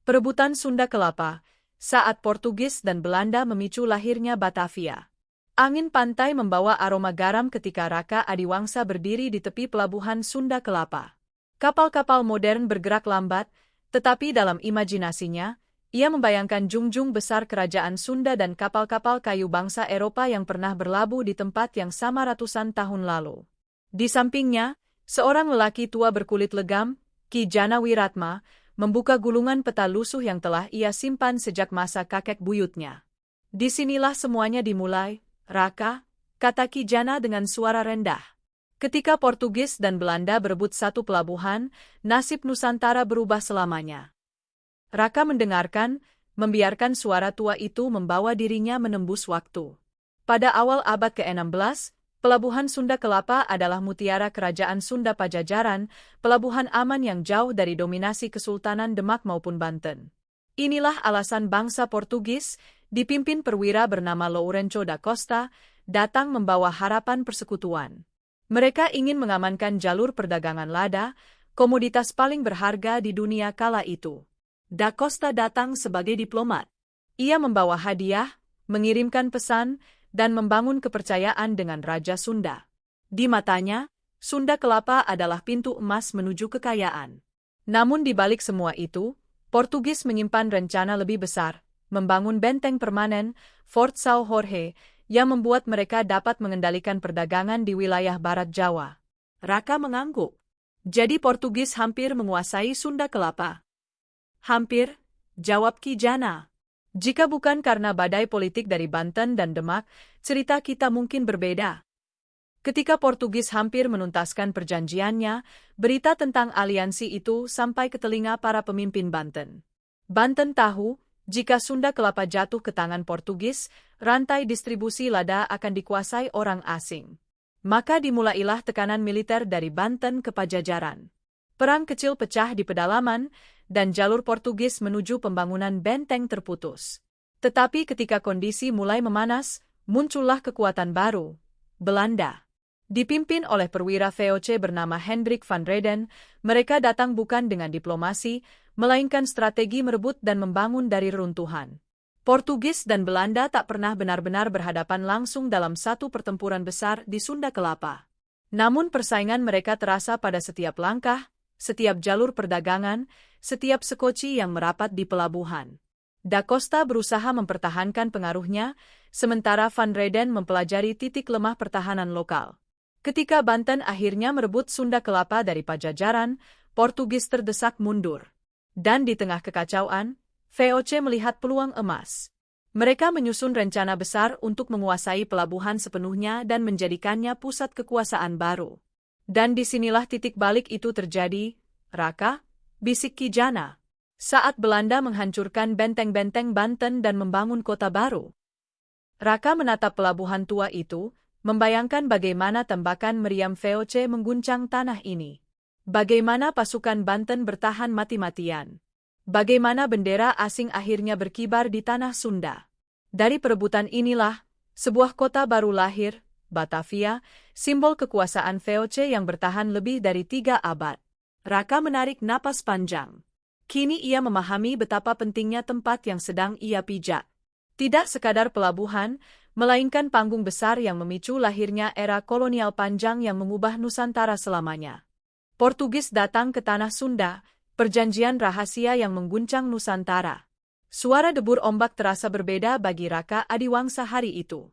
Perebutan Sunda Kelapa, saat Portugis dan Belanda memicu lahirnya Batavia. Angin pantai membawa aroma garam ketika Raka Adiwangsa berdiri di tepi pelabuhan Sunda Kelapa. Kapal-kapal modern bergerak lambat, tetapi dalam imajinasinya, ia membayangkan junjung besar kerajaan Sunda dan kapal-kapal kayu bangsa Eropa yang pernah berlabuh di tempat yang sama ratusan tahun lalu. Di sampingnya, seorang lelaki tua berkulit legam, Ki Jana Wiratma, membuka gulungan peta lusuh yang telah ia simpan sejak masa kakek buyutnya. Disinilah semuanya dimulai, Raka, kata Ki Jana dengan suara rendah. Ketika Portugis dan Belanda berebut satu pelabuhan, nasib Nusantara berubah selamanya. Raka mendengarkan, membiarkan suara tua itu membawa dirinya menembus waktu. Pada awal abad ke-16, pelabuhan Sunda Kelapa adalah mutiara kerajaan Sunda Pajajaran, pelabuhan aman yang jauh dari dominasi Kesultanan Demak maupun Banten. Inilah alasan bangsa Portugis, dipimpin perwira bernama Lourenço da Costa, datang membawa harapan persekutuan. Mereka ingin mengamankan jalur perdagangan lada, komoditas paling berharga di dunia kala itu. Da Costa datang sebagai diplomat. Ia membawa hadiah, mengirimkan pesan, dan membangun kepercayaan dengan Raja Sunda. Di matanya, Sunda Kelapa adalah pintu emas menuju kekayaan. Namun di balik semua itu, Portugis menyimpan rencana lebih besar, membangun benteng permanen, Fort São Jorge, yang membuat mereka dapat mengendalikan perdagangan di wilayah Barat Jawa. Raka mengangguk. Jadi Portugis hampir menguasai Sunda Kelapa. Hampir, jawab Ki Jana. Jika bukan karena badai politik dari Banten dan Demak, cerita kita mungkin berbeda. Ketika Portugis hampir menuntaskan perjanjiannya, berita tentang aliansi itu sampai ke telinga para pemimpin Banten. Banten tahu, jika Sunda Kelapa jatuh ke tangan Portugis, rantai distribusi lada akan dikuasai orang asing. Maka dimulailah tekanan militer dari Banten ke Pajajaran. Perang kecil pecah di pedalaman, dan jalur Portugis menuju pembangunan benteng terputus. Tetapi ketika kondisi mulai memanas, muncullah kekuatan baru, Belanda. Dipimpin oleh perwira VOC bernama Hendrik van Reden, mereka datang bukan dengan diplomasi, melainkan strategi merebut dan membangun dari reruntuhan. Portugis dan Belanda tak pernah benar-benar berhadapan langsung dalam satu pertempuran besar di Sunda Kelapa. Namun persaingan mereka terasa pada setiap langkah, setiap jalur perdagangan, setiap sekoci yang merapat di pelabuhan. Da Costa berusaha mempertahankan pengaruhnya, sementara Van Reden mempelajari titik lemah pertahanan lokal. Ketika Banten akhirnya merebut Sunda Kelapa dari Pajajaran, Portugis terdesak mundur. Dan di tengah kekacauan, VOC melihat peluang emas. Mereka menyusun rencana besar untuk menguasai pelabuhan sepenuhnya dan menjadikannya pusat kekuasaan baru. Dan disinilah titik balik itu terjadi, Raka, bisik Ki Jana. Saat Belanda menghancurkan benteng-benteng Banten dan membangun kota baru. Raka menatap pelabuhan tua itu, membayangkan bagaimana tembakan meriam VOC mengguncang tanah ini. Bagaimana pasukan Banten bertahan mati-matian. Bagaimana bendera asing akhirnya berkibar di tanah Sunda. Dari perebutan inilah, sebuah kota baru lahir, Batavia, simbol kekuasaan VOC yang bertahan lebih dari 3 abad. Raka menarik napas panjang. Kini ia memahami betapa pentingnya tempat yang sedang ia pijak. Tidak sekadar pelabuhan, melainkan panggung besar yang memicu lahirnya era kolonial panjang yang mengubah Nusantara selamanya. Portugis datang ke tanah Sunda, perjanjian rahasia yang mengguncang Nusantara. Suara debur ombak terasa berbeda bagi Raka Adiwangsa hari itu.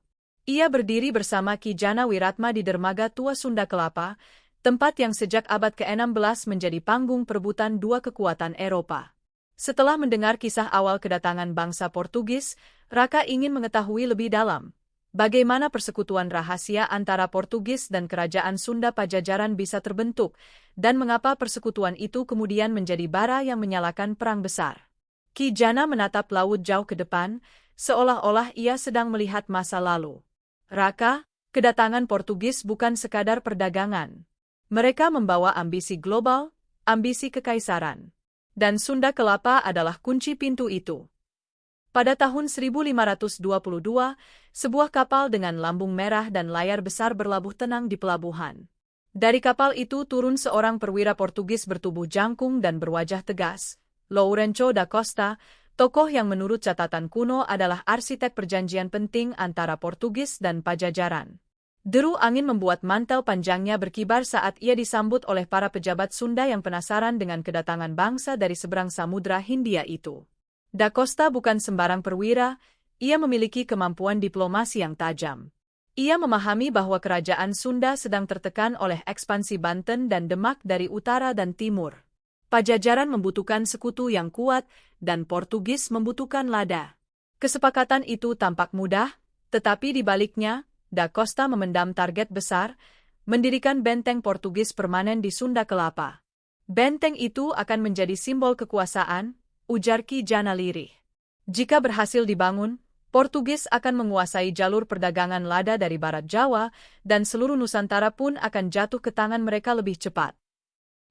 Ia berdiri bersama Ki Jana Wiratma di dermaga tua Sunda Kelapa, tempat yang sejak abad ke-16 menjadi panggung perebutan dua kekuatan Eropa. Setelah mendengar kisah awal kedatangan bangsa Portugis, Raka ingin mengetahui lebih dalam bagaimana persekutuan rahasia antara Portugis dan kerajaan Sunda Pajajaran bisa terbentuk, dan mengapa persekutuan itu kemudian menjadi bara yang menyalakan perang besar. Ki Jana menatap laut jauh ke depan, seolah-olah ia sedang melihat masa lalu. Raka, kedatangan Portugis bukan sekadar perdagangan. Mereka membawa ambisi global, ambisi kekaisaran. Dan Sunda Kelapa adalah kunci pintu itu. Pada tahun 1522, sebuah kapal dengan lambung merah dan layar besar berlabuh tenang di pelabuhan. Dari kapal itu turun seorang perwira Portugis bertubuh jangkung dan berwajah tegas, Lourenço da Costa, tokoh yang menurut catatan kuno adalah arsitek perjanjian penting antara Portugis dan Pajajaran. Deru angin membuat mantel panjangnya berkibar saat ia disambut oleh para pejabat Sunda yang penasaran dengan kedatangan bangsa dari seberang Samudra Hindia itu. Da Costa bukan sembarang perwira, ia memiliki kemampuan diplomasi yang tajam. Ia memahami bahwa kerajaan Sunda sedang tertekan oleh ekspansi Banten dan Demak dari utara dan timur. Pajajaran membutuhkan sekutu yang kuat, dan Portugis membutuhkan lada. Kesepakatan itu tampak mudah, tetapi di baliknya, Da Costa memendam target besar, mendirikan benteng Portugis permanen di Sunda Kelapa. Benteng itu akan menjadi simbol kekuasaan, ujar Ki Jana lirih. Jika berhasil dibangun, Portugis akan menguasai jalur perdagangan lada dari Barat Jawa, dan seluruh Nusantara pun akan jatuh ke tangan mereka lebih cepat.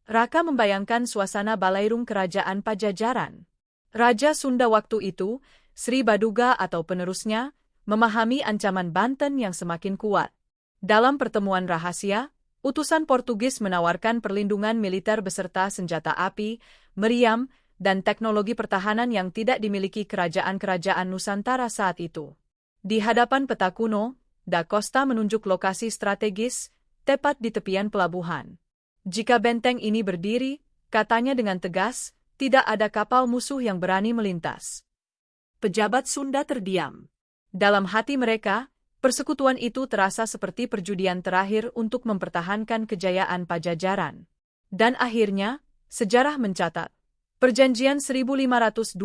Raka membayangkan suasana balairung kerajaan Pajajaran. Raja Sunda waktu itu, Sri Baduga atau penerusnya, memahami ancaman Banten yang semakin kuat. Dalam pertemuan rahasia, utusan Portugis menawarkan perlindungan militer beserta senjata api, meriam, dan teknologi pertahanan yang tidak dimiliki kerajaan-kerajaan Nusantara saat itu. Di hadapan peta kuno, Da Costa menunjuk lokasi strategis, tepat di tepian pelabuhan. Jika benteng ini berdiri, katanya dengan tegas, tidak ada kapal musuh yang berani melintas. Pejabat Sunda terdiam. Dalam hati mereka, persekutuan itu terasa seperti perjudian terakhir untuk mempertahankan kejayaan Pajajaran. Dan akhirnya, sejarah mencatat, Perjanjian 1522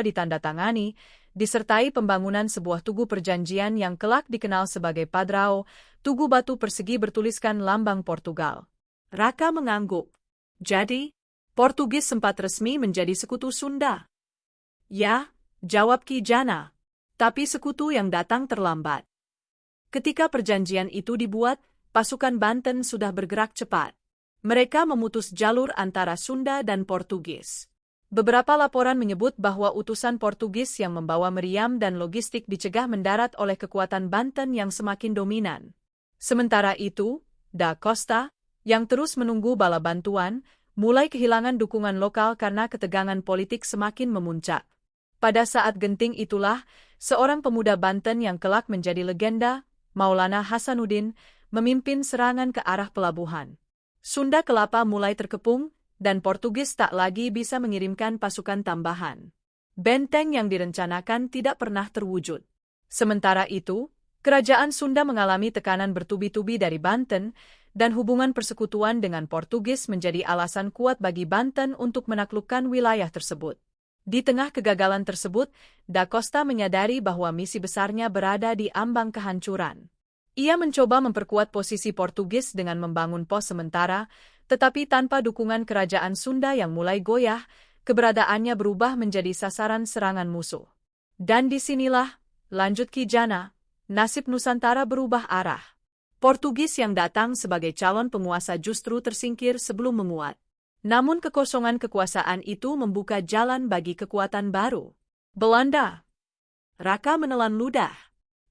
ditandatangani, disertai pembangunan sebuah tugu perjanjian yang kelak dikenal sebagai Padrao, tugu batu persegi bertuliskan lambang Portugal. Raka mengangguk. Jadi, Portugis sempat resmi menjadi sekutu Sunda. Ya, jawab Ki Jana. Tapi sekutu yang datang terlambat. Ketika perjanjian itu dibuat, pasukan Banten sudah bergerak cepat. Mereka memutus jalur antara Sunda dan Portugis. Beberapa laporan menyebut bahwa utusan Portugis yang membawa meriam dan logistik dicegah mendarat oleh kekuatan Banten yang semakin dominan. Sementara itu, Da Costa, yang terus menunggu bala bantuan, mulai kehilangan dukungan lokal karena ketegangan politik semakin memuncak. Pada saat genting itulah, seorang pemuda Banten yang kelak menjadi legenda, Maulana Hasanuddin, memimpin serangan ke arah pelabuhan. Sunda Kelapa mulai terkepung, dan Portugis tak lagi bisa mengirimkan pasukan tambahan. Benteng yang direncanakan tidak pernah terwujud. Sementara itu, kerajaan Sunda mengalami tekanan bertubi-tubi dari Banten, dan hubungan persekutuan dengan Portugis menjadi alasan kuat bagi Banten untuk menaklukkan wilayah tersebut. Di tengah kegagalan tersebut, Da Costa menyadari bahwa misi besarnya berada di ambang kehancuran. Ia mencoba memperkuat posisi Portugis dengan membangun pos sementara, tetapi tanpa dukungan kerajaan Sunda yang mulai goyah, keberadaannya berubah menjadi sasaran serangan musuh. Dan disinilah, lanjut Ki Jana, nasib Nusantara berubah arah. Portugis yang datang sebagai calon penguasa justru tersingkir sebelum menguat. Namun kekosongan kekuasaan itu membuka jalan bagi kekuatan baru. Belanda. Raka menelan ludah.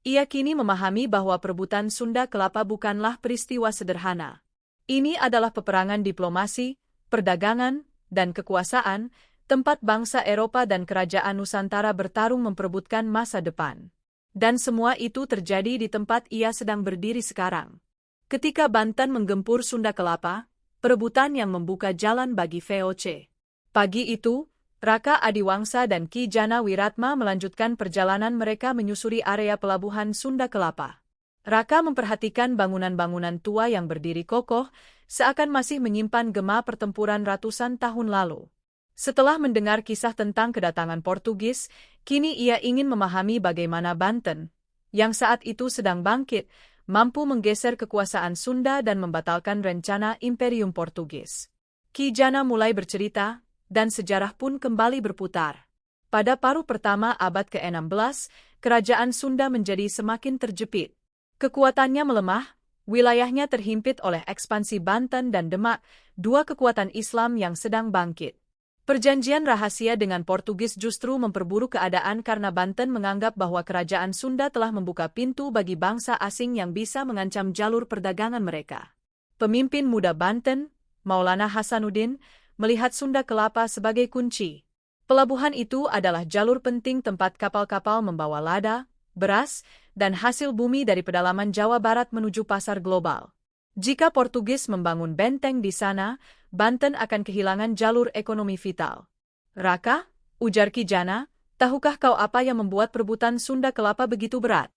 Ia kini memahami bahwa perebutan Sunda Kelapa bukanlah peristiwa sederhana. Ini adalah peperangan diplomasi, perdagangan, dan kekuasaan, tempat bangsa Eropa dan kerajaan Nusantara bertarung memperebutkan masa depan. Dan semua itu terjadi di tempat ia sedang berdiri sekarang. Ketika Banten menggempur Sunda Kelapa, perebutan yang membuka jalan bagi VOC. Pagi itu, Raka Adiwangsa dan Ki Jana Wiratma melanjutkan perjalanan mereka menyusuri area pelabuhan Sunda Kelapa. Raka memperhatikan bangunan-bangunan tua yang berdiri kokoh, seakan masih menyimpan gema pertempuran ratusan tahun lalu. Setelah mendengar kisah tentang kedatangan Portugis, kini ia ingin memahami bagaimana Banten, yang saat itu sedang bangkit, mampu menggeser kekuasaan Sunda dan membatalkan rencana Imperium Portugis. Ki Jana mulai bercerita, dan sejarah pun kembali berputar. Pada paruh pertama abad ke-16, kerajaan Sunda menjadi semakin terjepit. Kekuatannya melemah, wilayahnya terhimpit oleh ekspansi Banten dan Demak, dua kekuatan Islam yang sedang bangkit. Perjanjian rahasia dengan Portugis justru memperburuk keadaan karena Banten menganggap bahwa kerajaan Sunda telah membuka pintu bagi bangsa asing yang bisa mengancam jalur perdagangan mereka. Pemimpin muda Banten, Maulana Hasanuddin, melihat Sunda Kelapa sebagai kunci. Pelabuhan itu adalah jalur penting tempat kapal-kapal membawa lada, beras, dan hasil bumi dari pedalaman Jawa Barat menuju pasar global. Jika Portugis membangun benteng di sana, Banten akan kehilangan jalur ekonomi vital. Raka, ujar Ki Jana, tahukah kau apa yang membuat perebutan Sunda Kelapa begitu berat?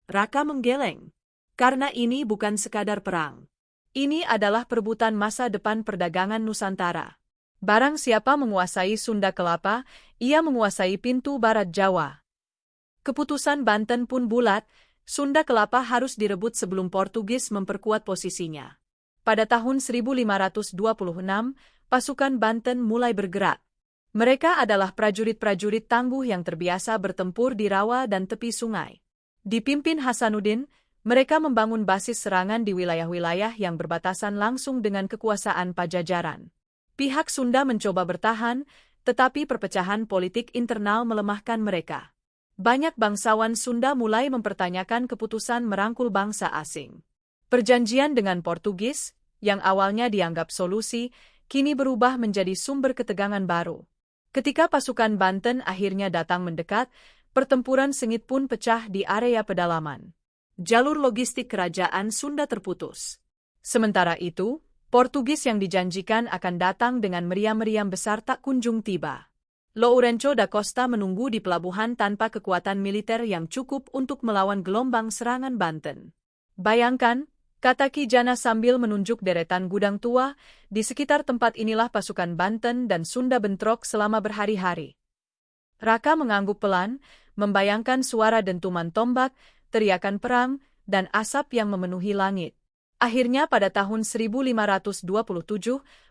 Raka menggeleng. Karena ini bukan sekadar perang. Ini adalah perebutan masa depan perdagangan Nusantara. Barang siapa menguasai Sunda Kelapa, ia menguasai pintu barat Jawa. Keputusan Banten pun bulat, Sunda Kelapa harus direbut sebelum Portugis memperkuat posisinya. Pada tahun 1526, pasukan Banten mulai bergerak. Mereka adalah prajurit-prajurit tangguh yang terbiasa bertempur di rawa dan tepi sungai. Dipimpin Hasanuddin, mereka membangun basis serangan di wilayah-wilayah yang berbatasan langsung dengan kekuasaan Pajajaran. Pihak Sunda mencoba bertahan, tetapi perpecahan politik internal melemahkan mereka. Banyak bangsawan Sunda mulai mempertanyakan keputusan merangkul bangsa asing. Perjanjian dengan Portugis, yang awalnya dianggap solusi, kini berubah menjadi sumber ketegangan baru. Ketika pasukan Banten akhirnya datang mendekat, pertempuran sengit pun pecah di area pedalaman. Jalur logistik kerajaan Sunda terputus. Sementara itu, Portugis yang dijanjikan akan datang dengan meriam-meriam besar tak kunjung tiba. Lourenço da Costa menunggu di pelabuhan tanpa kekuatan militer yang cukup untuk melawan gelombang serangan Banten. Bayangkan, kata Ki Jana sambil menunjuk deretan gudang tua, di sekitar tempat inilah pasukan Banten dan Sunda bentrok selama berhari-hari. Raka mengangguk pelan, membayangkan suara dentuman tombak, teriakan perang, dan asap yang memenuhi langit. Akhirnya pada tahun 1527,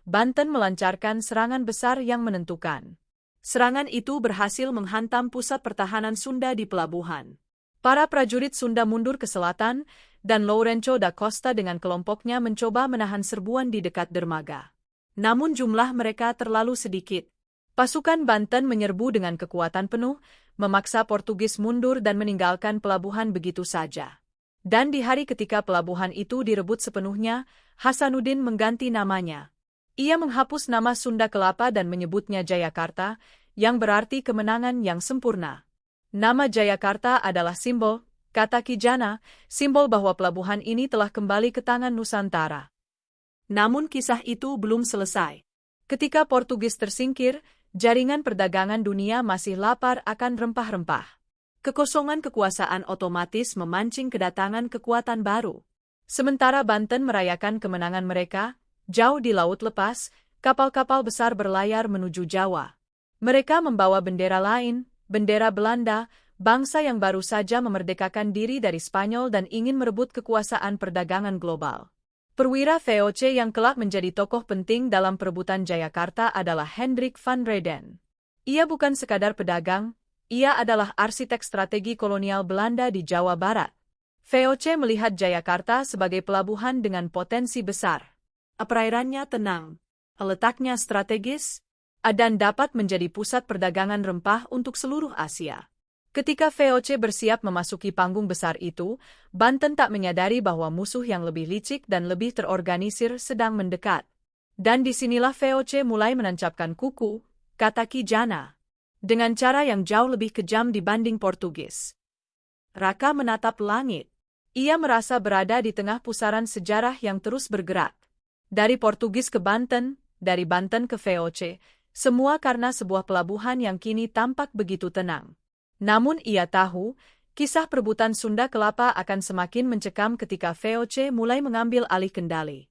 Banten melancarkan serangan besar yang menentukan. Serangan itu berhasil menghantam pusat pertahanan Sunda di pelabuhan. Para prajurit Sunda mundur ke selatan, dan Lourenço da Costa dengan kelompoknya mencoba menahan serbuan di dekat dermaga. Namun jumlah mereka terlalu sedikit. Pasukan Banten menyerbu dengan kekuatan penuh, memaksa Portugis mundur dan meninggalkan pelabuhan begitu saja. Dan di hari ketika pelabuhan itu direbut sepenuhnya, Hasanuddin mengganti namanya. Ia menghapus nama Sunda Kelapa dan menyebutnya Jayakarta, yang berarti kemenangan yang sempurna. Nama Jayakarta adalah simbol, kata Ki Jana, simbol bahwa pelabuhan ini telah kembali ke tangan Nusantara. Namun kisah itu belum selesai. Ketika Portugis tersingkir, jaringan perdagangan dunia masih lapar akan rempah-rempah. Kekosongan kekuasaan otomatis memancing kedatangan kekuatan baru. Sementara Banten merayakan kemenangan mereka, jauh di laut lepas, kapal-kapal besar berlayar menuju Jawa. Mereka membawa bendera lain, bendera Belanda, bangsa yang baru saja memerdekakan diri dari Spanyol dan ingin merebut kekuasaan perdagangan global. Perwira VOC yang kelak menjadi tokoh penting dalam perebutan Jayakarta adalah Hendrik van Rheden. Ia bukan sekadar pedagang, ia adalah arsitek strategi kolonial Belanda di Jawa Barat. VOC melihat Jayakarta sebagai pelabuhan dengan potensi besar. Perairannya tenang, letaknya strategis, dan dapat menjadi pusat perdagangan rempah untuk seluruh Asia. Ketika VOC bersiap memasuki panggung besar itu, Banten tak menyadari bahwa musuh yang lebih licik dan lebih terorganisir sedang mendekat. Dan disinilah VOC mulai menancapkan kuku, kata Ki Jana, dengan cara yang jauh lebih kejam dibanding Portugis. Raka menatap langit. Ia merasa berada di tengah pusaran sejarah yang terus bergerak. Dari Portugis ke Banten, dari Banten ke VOC, semua karena sebuah pelabuhan yang kini tampak begitu tenang. Namun ia tahu, kisah perebutan Sunda Kelapa akan semakin mencekam ketika VOC mulai mengambil alih kendali.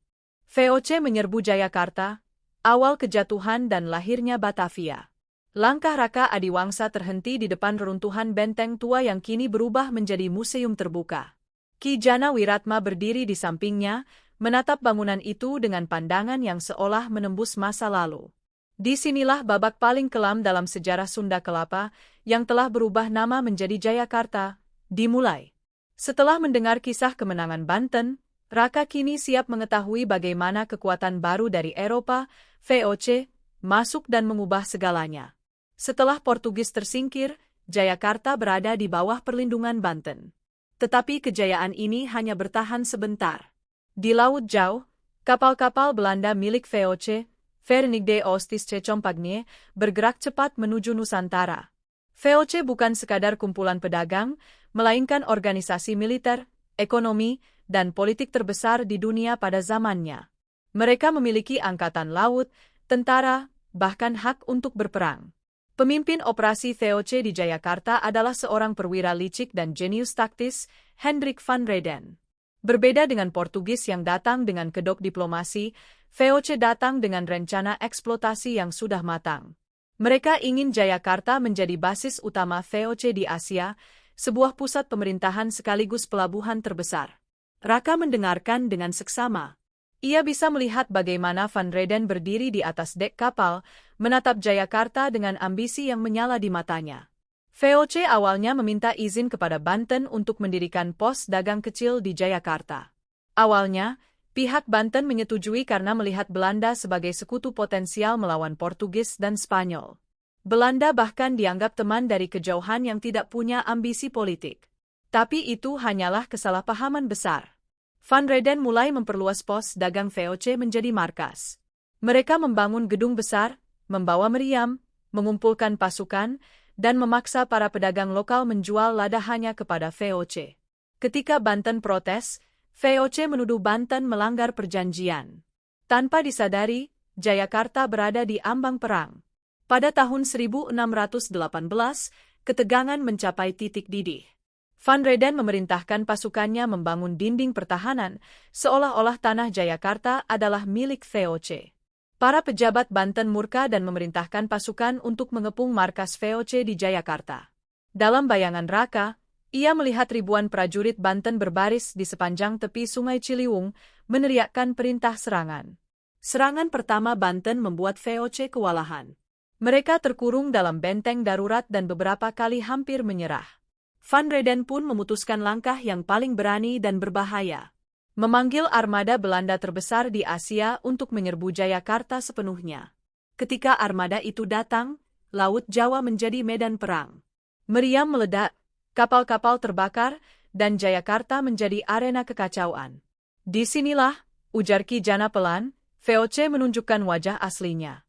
VOC menyerbu Jayakarta, awal kejatuhan dan lahirnya Batavia. Langkah Raka Adiwangsa terhenti di depan reruntuhan benteng tua yang kini berubah menjadi museum terbuka. Ki Jana Wiratma berdiri di sampingnya, menatap bangunan itu dengan pandangan yang seolah menembus masa lalu. Disinilah babak paling kelam dalam sejarah Sunda Kelapa, yang telah berubah nama menjadi Jayakarta, dimulai. Setelah mendengar kisah kemenangan Banten, Raka kini siap mengetahui bagaimana kekuatan baru dari Eropa, VOC, masuk dan mengubah segalanya. Setelah Portugis tersingkir, Jayakarta berada di bawah perlindungan Banten. Tetapi kejayaan ini hanya bertahan sebentar. Di Laut Jauh, kapal-kapal Belanda milik VOC, Vernigde Ostis Cecompagne, bergerak cepat menuju Nusantara. VOC bukan sekadar kumpulan pedagang, melainkan organisasi militer, ekonomi, dan politik terbesar di dunia pada zamannya. Mereka memiliki angkatan laut, tentara, bahkan hak untuk berperang. Pemimpin operasi VOC di Jayakarta adalah seorang perwira licik dan jenius taktis, Hendrik van Rheden. Berbeda dengan Portugis yang datang dengan kedok diplomasi, VOC datang dengan rencana eksploitasi yang sudah matang. Mereka ingin Jayakarta menjadi basis utama VOC di Asia, sebuah pusat pemerintahan sekaligus pelabuhan terbesar. Raka mendengarkan dengan seksama. Ia bisa melihat bagaimana Van Rheden berdiri di atas dek kapal, menatap Jayakarta dengan ambisi yang menyala di matanya. VOC awalnya meminta izin kepada Banten untuk mendirikan pos dagang kecil di Jayakarta. Awalnya, pihak Banten menyetujui karena melihat Belanda sebagai sekutu potensial melawan Portugis dan Spanyol. Belanda bahkan dianggap teman dari kejauhan yang tidak punya ambisi politik. Tapi itu hanyalah kesalahpahaman besar. Van Rheden mulai memperluas pos dagang VOC menjadi markas. Mereka membangun gedung besar, membawa meriam, mengumpulkan pasukan, dan memaksa para pedagang lokal menjual lada hanya kepada VOC. Ketika Banten protes, VOC menuduh Banten melanggar perjanjian. Tanpa disadari, Jayakarta berada di ambang perang. Pada tahun 1618, ketegangan mencapai titik didih. Van Rheden memerintahkan pasukannya membangun dinding pertahanan, seolah-olah tanah Jayakarta adalah milik VOC. Para pejabat Banten murka dan memerintahkan pasukan untuk mengepung markas VOC di Jayakarta. Dalam bayangan Raka, ia melihat ribuan prajurit Banten berbaris di sepanjang tepi Sungai Ciliwung, meneriakkan perintah serangan. Serangan pertama Banten membuat VOC kewalahan. Mereka terkurung dalam benteng darurat dan beberapa kali hampir menyerah. Van Rheden pun memutuskan langkah yang paling berani dan berbahaya. Memanggil armada Belanda terbesar di Asia untuk menyerbu Jayakarta sepenuhnya. Ketika armada itu datang, Laut Jawa menjadi medan perang. Meriam meledak, kapal-kapal terbakar, dan Jayakarta menjadi arena kekacauan. Disinilah, ujar Ki Jana pelan, VOC menunjukkan wajah aslinya.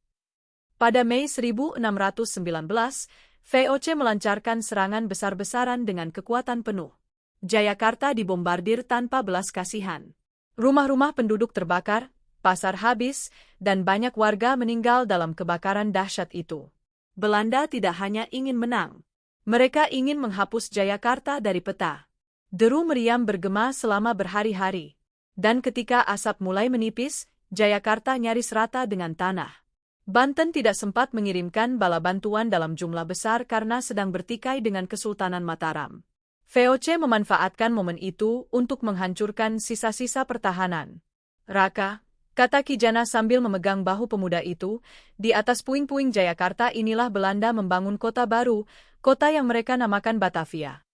Pada Mei 1619, VOC melancarkan serangan besar-besaran dengan kekuatan penuh. Jayakarta dibombardir tanpa belas kasihan. Rumah-rumah penduduk terbakar, pasar habis, dan banyak warga meninggal dalam kebakaran dahsyat itu. Belanda tidak hanya ingin menang. Mereka ingin menghapus Jayakarta dari peta. Deru meriam bergema selama berhari-hari. Dan ketika asap mulai menipis, Jayakarta nyaris rata dengan tanah. Banten tidak sempat mengirimkan bala bantuan dalam jumlah besar karena sedang bertikai dengan Kesultanan Mataram. VOC memanfaatkan momen itu untuk menghancurkan sisa-sisa pertahanan. Raka, kata Ki Jana sambil memegang bahu pemuda itu, di atas puing-puing Jayakarta inilah Belanda membangun kota baru, kota yang mereka namakan Batavia.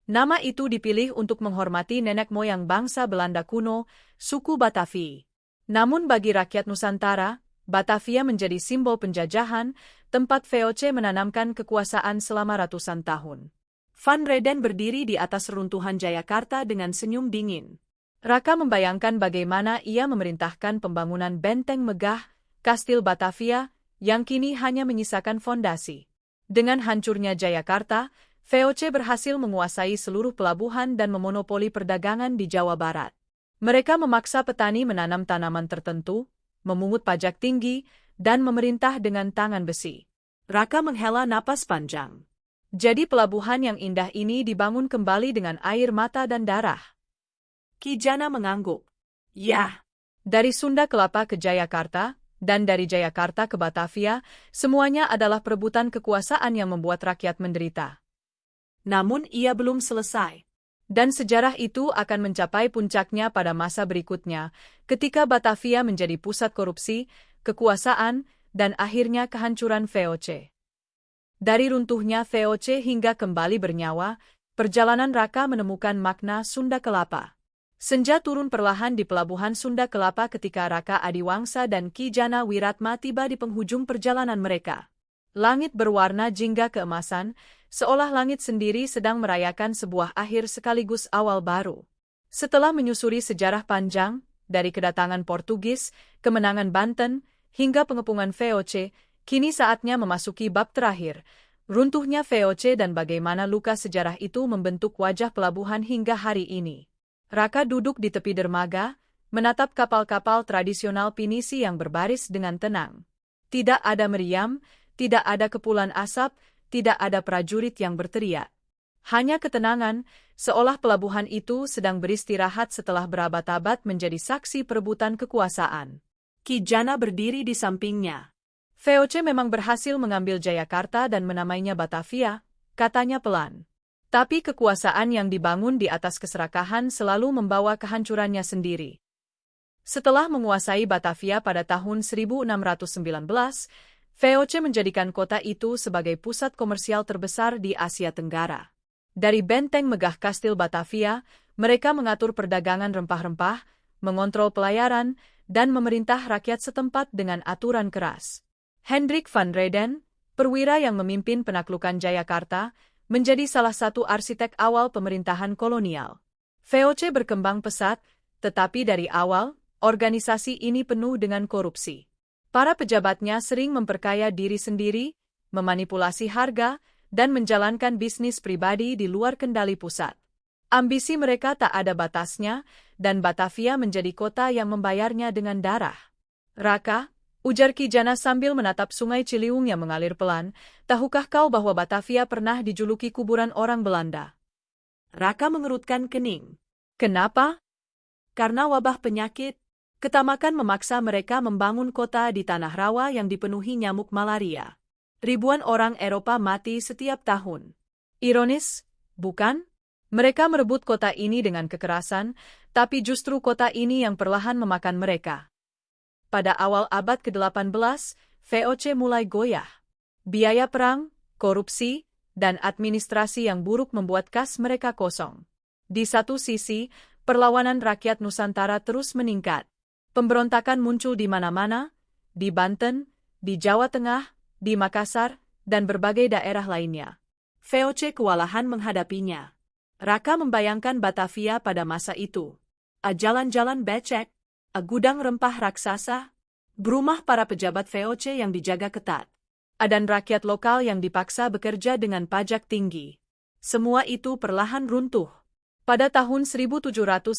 Nama itu dipilih untuk menghormati nenek moyang bangsa Belanda kuno, suku Batavi. Namun bagi rakyat Nusantara, Batavia menjadi simbol penjajahan, tempat VOC menanamkan kekuasaan selama ratusan tahun. Van Rheden berdiri di atas reruntuhan Jayakarta dengan senyum dingin. Raka membayangkan bagaimana ia memerintahkan pembangunan benteng megah, Kastil Batavia, yang kini hanya menyisakan fondasi. Dengan hancurnya Jayakarta, VOC berhasil menguasai seluruh pelabuhan dan memonopoli perdagangan di Jawa Barat. Mereka memaksa petani menanam tanaman tertentu, memungut pajak tinggi, dan memerintah dengan tangan besi. Raka menghela napas panjang. Jadi pelabuhan yang indah ini dibangun kembali dengan air mata dan darah. Ki Jana mengangguk. Ya. Dari Sunda Kelapa ke Jayakarta, dan dari Jayakarta ke Batavia, semuanya adalah perebutan kekuasaan yang membuat rakyat menderita. Namun ia belum selesai. Dan sejarah itu akan mencapai puncaknya pada masa berikutnya, ketika Batavia menjadi pusat korupsi, kekuasaan, dan akhirnya kehancuran VOC. Dari runtuhnya VOC hingga kembali bernyawa, perjalanan Raka menemukan makna Sunda Kelapa. Senja turun perlahan di pelabuhan Sunda Kelapa ketika Raka Adiwangsa dan Ki Jana Wiratma tiba di penghujung perjalanan mereka. Langit berwarna jingga keemasan, seolah langit sendiri sedang merayakan sebuah akhir sekaligus awal baru. Setelah menyusuri sejarah panjang, dari kedatangan Portugis, kemenangan Banten, hingga pengepungan VOC, kini saatnya memasuki bab terakhir, runtuhnya VOC dan bagaimana luka sejarah itu membentuk wajah pelabuhan hingga hari ini. Raka duduk di tepi dermaga, menatap kapal-kapal tradisional pinisi yang berbaris dengan tenang. Tidak ada meriam, tidak ada kepulan asap, tidak ada prajurit yang berteriak. Hanya ketenangan, seolah pelabuhan itu sedang beristirahat setelah berabad-abad menjadi saksi perebutan kekuasaan. Ki Jana berdiri di sampingnya. VOC memang berhasil mengambil Jayakarta dan menamainya Batavia, katanya pelan. Tapi kekuasaan yang dibangun di atas keserakahan selalu membawa kehancurannya sendiri. Setelah menguasai Batavia pada tahun 1619, VOC menjadikan kota itu sebagai pusat komersial terbesar di Asia Tenggara. Dari benteng megah Kastil Batavia, mereka mengatur perdagangan rempah-rempah, mengontrol pelayaran, dan memerintah rakyat setempat dengan aturan keras. Hendrik van Reden, perwira yang memimpin penaklukan Jayakarta, menjadi salah satu arsitek awal pemerintahan kolonial. VOC berkembang pesat, tetapi dari awal, organisasi ini penuh dengan korupsi. Para pejabatnya sering memperkaya diri sendiri, memanipulasi harga, dan menjalankan bisnis pribadi di luar kendali pusat. Ambisi mereka tak ada batasnya, dan Batavia menjadi kota yang membayarnya dengan darah. Raka, ujar Ki Jana sambil menatap sungai Ciliwung yang mengalir pelan, tahukah kau bahwa Batavia pernah dijuluki kuburan orang Belanda? Raka mengerutkan kening. Kenapa? Karena wabah penyakit, ketamakan memaksa mereka membangun kota di tanah rawa yang dipenuhi nyamuk malaria. Ribuan orang Eropa mati setiap tahun. Ironis, bukan? Mereka merebut kota ini dengan kekerasan, tapi justru kota ini yang perlahan memakan mereka. Pada awal abad ke-18, VOC mulai goyah. Biaya perang, korupsi, dan administrasi yang buruk membuat kas mereka kosong. Di satu sisi, perlawanan rakyat Nusantara terus meningkat. Pemberontakan muncul di mana-mana, di Banten, di Jawa Tengah, di Makassar, dan berbagai daerah lainnya. VOC kewalahan menghadapinya. Raka membayangkan Batavia pada masa itu. Jalan-jalan becek, gudang rempah raksasa, rumah para pejabat VOC yang dijaga ketat, Dan rakyat lokal yang dipaksa bekerja dengan pajak tinggi. Semua itu perlahan runtuh. Pada tahun 1799,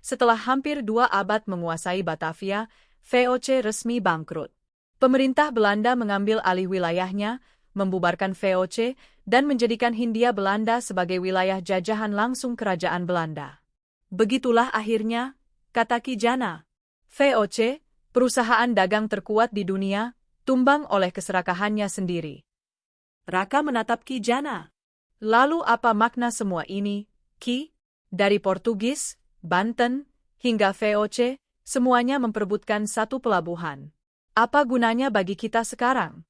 setelah hampir 2 abad menguasai Batavia, VOC resmi bangkrut. Pemerintah Belanda mengambil alih wilayahnya, membubarkan VOC, dan menjadikan Hindia Belanda sebagai wilayah jajahan langsung Kerajaan Belanda. Begitulah akhirnya, kata Ki Jana. VOC, perusahaan dagang terkuat di dunia, tumbang oleh keserakahannya sendiri. Raka menatap Ki Jana. Lalu apa makna semua ini, Ki? Dari Portugis, Banten, hingga VOC, semuanya memperebutkan satu pelabuhan. Apa gunanya bagi kita sekarang?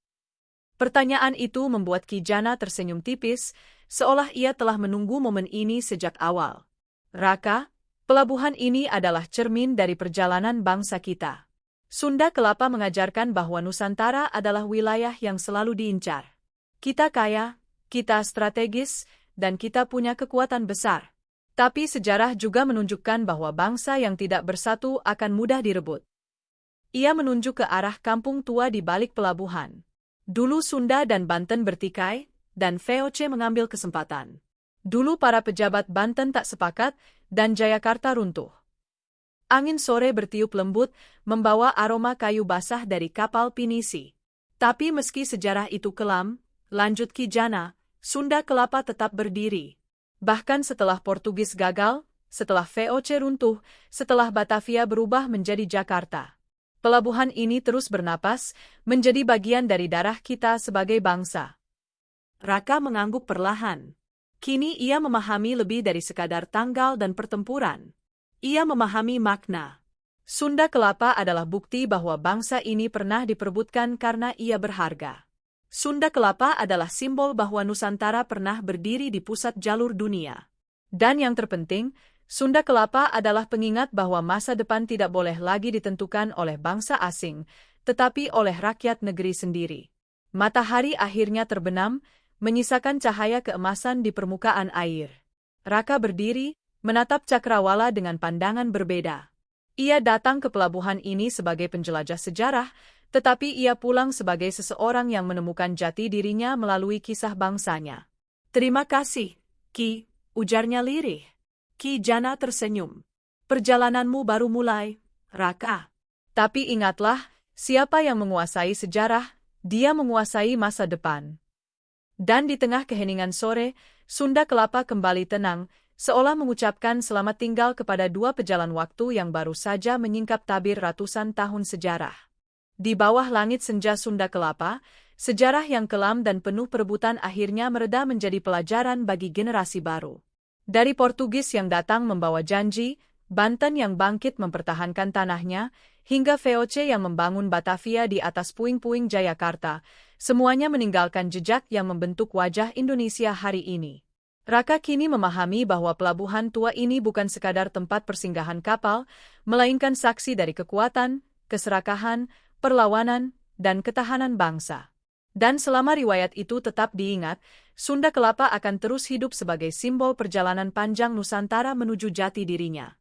Pertanyaan itu membuat Ki Jana tersenyum tipis, seolah ia telah menunggu momen ini sejak awal. Raka, pelabuhan ini adalah cermin dari perjalanan bangsa kita. Sunda Kelapa mengajarkan bahwa Nusantara adalah wilayah yang selalu diincar. Kita kaya, kita strategis, dan kita punya kekuatan besar. Tapi sejarah juga menunjukkan bahwa bangsa yang tidak bersatu akan mudah direbut. Ia menunjuk ke arah kampung tua di balik pelabuhan. Dulu Sunda dan Banten bertikai, dan VOC mengambil kesempatan. Dulu para pejabat Banten tak sepakat, dan Jayakarta runtuh. Angin sore bertiup lembut, membawa aroma kayu basah dari kapal pinisi. Tapi meski sejarah itu kelam, lanjut Ki Jana, Sunda Kelapa tetap berdiri. Bahkan setelah Portugis gagal, setelah VOC runtuh, setelah Batavia berubah menjadi Jakarta. Pelabuhan ini terus bernapas, menjadi bagian dari darah kita sebagai bangsa. Raka mengangguk perlahan. Kini ia memahami lebih dari sekadar tanggal dan pertempuran. Ia memahami makna. Sunda Kelapa adalah bukti bahwa bangsa ini pernah diperebutkan karena ia berharga. Sunda Kelapa adalah simbol bahwa Nusantara pernah berdiri di pusat jalur dunia. Dan yang terpenting, Sunda Kelapa adalah pengingat bahwa masa depan tidak boleh lagi ditentukan oleh bangsa asing, tetapi oleh rakyat negeri sendiri. Matahari akhirnya terbenam, menyisakan cahaya keemasan di permukaan air. Raka berdiri, menatap Cakrawala dengan pandangan berbeda. Ia datang ke pelabuhan ini sebagai penjelajah sejarah, tetapi ia pulang sebagai seseorang yang menemukan jati dirinya melalui kisah bangsanya. Terima kasih, Ki, ujarnya lirih. Ki Jana tersenyum. Perjalananmu baru mulai, Raka. Tapi ingatlah, siapa yang menguasai sejarah, dia menguasai masa depan. Dan di tengah keheningan sore, Sunda Kelapa kembali tenang, seolah mengucapkan selamat tinggal kepada dua pejalan waktu yang baru saja menyingkap tabir ratusan tahun sejarah. Di bawah langit senja Sunda Kelapa, sejarah yang kelam dan penuh perebutan akhirnya mereda menjadi pelajaran bagi generasi baru. Dari Portugis yang datang membawa janji, Banten yang bangkit mempertahankan tanahnya, hingga VOC yang membangun Batavia di atas puing-puing Jayakarta, semuanya meninggalkan jejak yang membentuk wajah Indonesia hari ini. Raka kini memahami bahwa pelabuhan tua ini bukan sekadar tempat persinggahan kapal, melainkan saksi dari kekuatan, keserakahan, perlawanan, dan ketahanan bangsa. Dan selama riwayat itu tetap diingat, Sunda Kelapa akan terus hidup sebagai simbol perjalanan panjang Nusantara menuju jati dirinya.